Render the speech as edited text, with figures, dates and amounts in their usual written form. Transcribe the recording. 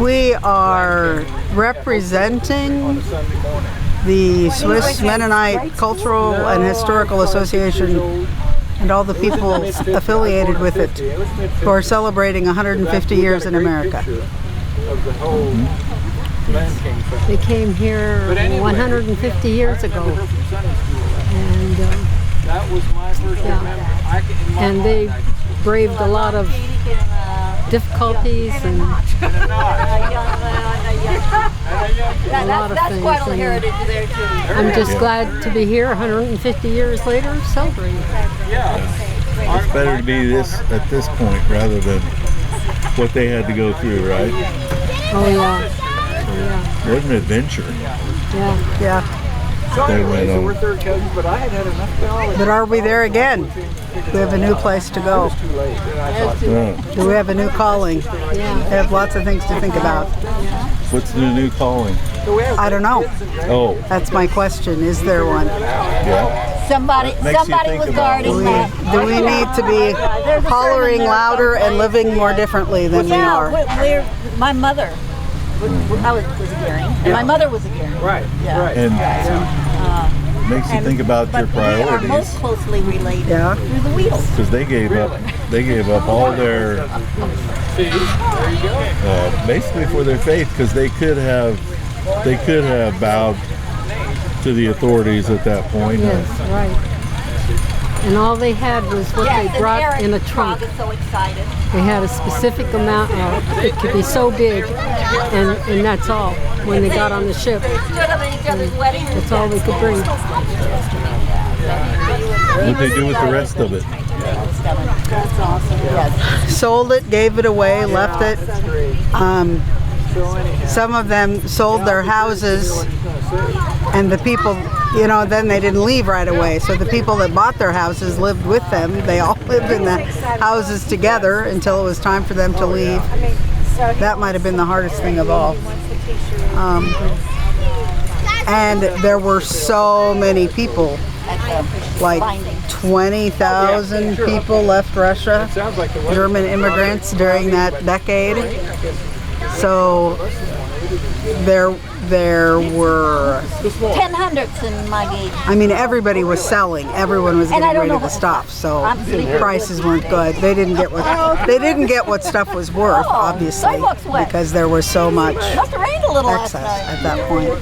We are representing the Swiss Mennonite Cultural and Historical Association and all the people affiliated with it who are celebrating 150 years in America. They came here 150 years ago, and and they braved a lot of difficulties and a lot of things. Quite a heritage there too. I'm just glad to be here 150 years later celebrating. It's better to be at this point rather than what they had to go through, right? Oh yeah. What an adventure. Yeah. They went on. But are we there again? We have a new place to go. Do we have a new calling? We have lots of things to think about. What's the new calling? I don't know. Oh. That's my question. Is there one? Yeah. Somebody was guarding that. Do we need to be hollering louder and living more differently than we are? My mother was a Goering, and my mother was a Goering. Right. And makes you think about your priorities. We are most closely related through the wheels. Because they gave up all their basically for their faith, because they could have bowed to the authorities at that point. Yes, right. And all they had was what they brought in a trunk. So excited. They had a specific amount of, it could be so big, and that's all when they got on the ship. That's all they could bring. What'd they do with the rest of it? That's awesome. Yes. Sold it, gave it away, left it. Some of them sold their houses, and the people, then they didn't leave right away. So the people that bought their houses lived with them. They all lived in the houses together until it was time for them to leave. That might have been the hardest thing of all. And there were so many people, like 20,000 people left Russia, German immigrants during that decade. So there were 1000s in my gauge. I mean, everybody was selling. Everyone was getting ready to stop. So prices weren't good. They didn't get what stuff was worth, obviously, because there was so much excess at that point.